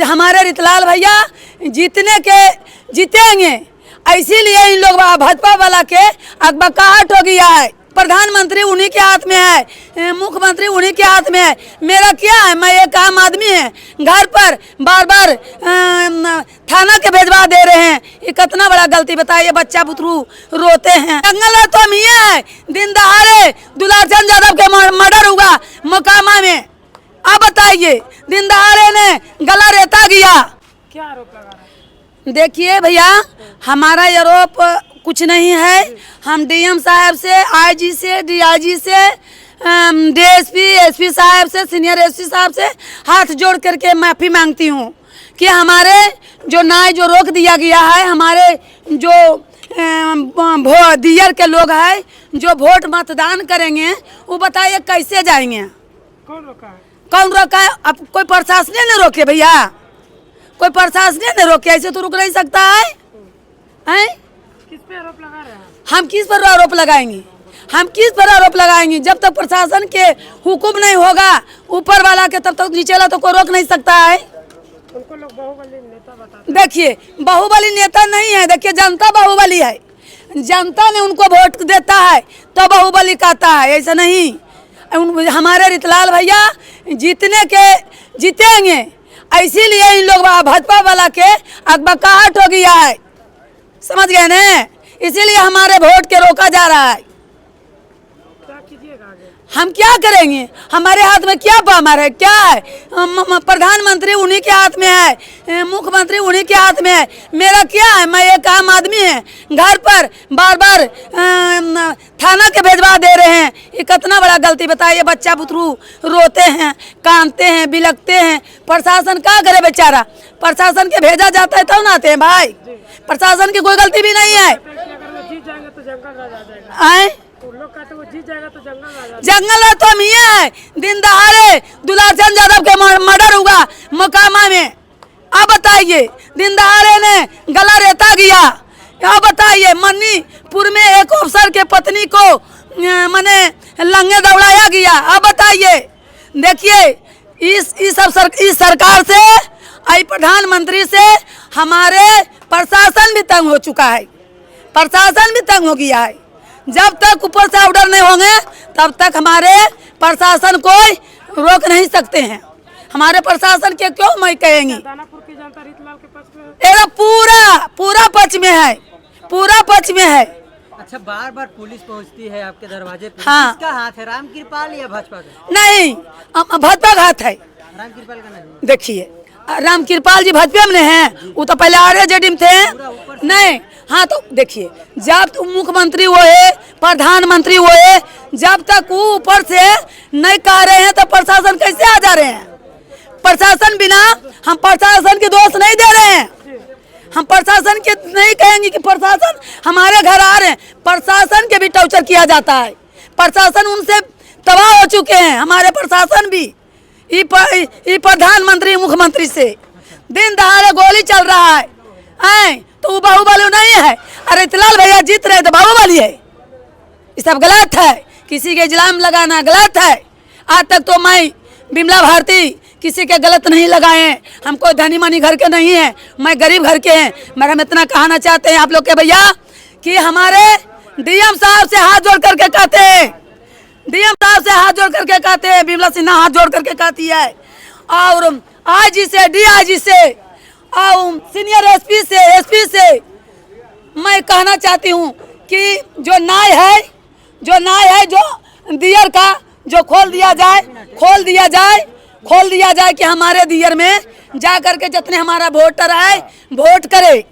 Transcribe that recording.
हमारे रितलाल भैया जीतेंगे, इसीलिए इन लोग भाजपा वाला के अकबकाहट हो गया है। प्रधानमंत्री उन्हीं के हाथ में है, मुख्यमंत्री उन्हीं के हाथ में है। मेरा क्या है, मैं एक आम आदमी है, घर पर बार बार थाना के भेजवा दे रहे हैं। ये कितना बड़ा गलती बताइए, बच्चा बुतरू रोते हैं। जंगल तो हम ही है, दिन दहाड़े दुलार चंद यादव के मर्डर हुआ मोकामा में। अब बताइए, दिन दहाड़े ने गला रेता गया। क्या आरोप लगा रहा है? देखिए भैया, हमारा आरोप कुछ नहीं है। हम डीएम साहब से, आईजी से, डीआईजी से, डीएसपी, एसपी साहब से, सीनियर एसपी साहब से हाथ जोड़ करके माफ़ी मांगती हूँ कि हमारे जो न्याय जो रोक दिया गया है, हमारे जो दियर के लोग हैं जो वोट मतदान करेंगे, वो बताइए कैसे जाएंगे? कौन रोका है? कौन रोका है? अब कोई प्रशासन ने रोके भैया, कोई प्रशासन ने रोके, ऐसे तो रुक नहीं सकता है। किस पे आरोप लगा रहे हैं? हम किस पर आरोप लगाएंगे? हम किस पर आरोप लगाएंगे? जब तक प्रशासन के हुक्म नहीं होगा ऊपर वाला के, तब तक नीचे वाला तो कोई रोक नहीं सकता है। उनको लोग बाहुबली नेता बताते हैं। देखिए, बाहुबली नेता नहीं है। देखिए, जनता बाहुबली है। जनता ने उनको वोट देता है तो बाहुबली कहता है, ऐसा नहीं। हमारे रितलाल भैया जीतेंगे, इसीलिए इन लोग भाजपा वाला के अकबकाहट हो गया है, समझ गए ना? इसीलिए हमारे वोट के रोका जा रहा है। क्या कीजिएगा आगे? हम क्या करेंगे? हमारे हाथ में क्या पावर है? क्या है? प्रधानमंत्री उन्हीं के हाथ में है, मुख्यमंत्री उन्हीं के हाथ में है। मेरा क्या है, मैं एक आम आदमी है, घर पर बार बार थाना के भेजवा दे रहे हैं। ये कितना बड़ा गलती बताइए, बच्चा बुतरू रोते हैं, कांदते हैं, बिलखते हैं। प्रशासन क्या करे बेचारा? प्रशासन के भेजा जाता है तब ना आते हैं भाई। प्रशासन की कोई गलती भी नहीं है। अगर वो जीत जाएंगे तो जंगल राज आ जाएगा। आए लोग कहते हैं वो जीत जाएगा तो जंगल राज आ जाएगा। जंगल तो हम ही है, दिन दहाड़े दुलार चंद यादव के मर्डर हुआ मोकामा में। अब बताइए, दिन दहाड़े ने गला रेता गया। अब बताइए, मन्नीपुर में एक अफसर के पत्नी को माने लंगे दौड़ाया गया। अब बताइए, देखिए, इस सरकार से, आई प्रधानमंत्री से हमारे प्रशासन भी तंग हो चुका है। प्रशासन भी तंग हो गया है। जब तक ऊपर से ऑर्डर नहीं होंगे तब तक हमारे प्रशासन कोई रोक नहीं सकते हैं। हमारे प्रशासन के क्यों मैं कहेंगी? दानापुर की जनता रितलाल के पक्ष में है। ये पूरा पक्ष में है, पूरा पक्ष में है। अच्छा, बार बार पुलिस पहुंचती है आपके दरवाजे पे। हाँ। किसका हाथ है, राम कृपाल या भाजपा का? नहीं, भाजपा का हाथ है। राम कृपाल का नहीं। देखिए, राम कृपाल जी भाजपा में हैं, वो तो पहले आरजेडी में थे। नहीं, हाँ, तो देखिए, जब तुम मुख्यमंत्री हुए, प्रधानमंत्री हुए, जब तक वो ऊपर से नहीं कह रहे हैं तो प्रशासन कैसे आ जा रहे हैं? प्रशासन बिना, हम प्रशासन के दोष नहीं दे रहे हैं। हम प्रशासन के नहीं कहेंगे कि प्रशासन हमारे घर आ रहे हैं। प्रशासन के भी टॉर्चर किया जाता है। प्रशासन उनसे तबाह हो चुके हैं, हमारे प्रशासन भी। ये प्रधानमंत्री मुख्यमंत्री से दिन दहाड़े गोली चल रहा है, तो वो बाहुबली नहीं है। अरे रितलाल भैया जीत रहे तो बाहुबली है? ये सब गलत है। किसी के इल्जाम लगाना गलत है। आज तक तो मैं बिमला भारती किसी के गलत नहीं लगाए। हम कोई धनी मनी घर के नहीं है, मैं गरीब घर के हैं। मगर हम इतना कहना चाहते हैं आप लोग के भैया कि हमारे डीएम साहब से हाथ जोड़ करके कहते हैं, डीएम साहब से हाथ जोड़ करके कहते हैं, बिमला सिन्हा हाथ जोड़ करके कहती है, और आईजी से, डीआईजी से, और सीनियर एसपी से, एसपी से मैं कहना चाहती हूँ कि जो न्याय है जो दियर का जो खोल दिया जाए कि हमारे दियर में जा करके जितने हमारा वोटर आए वोट करे।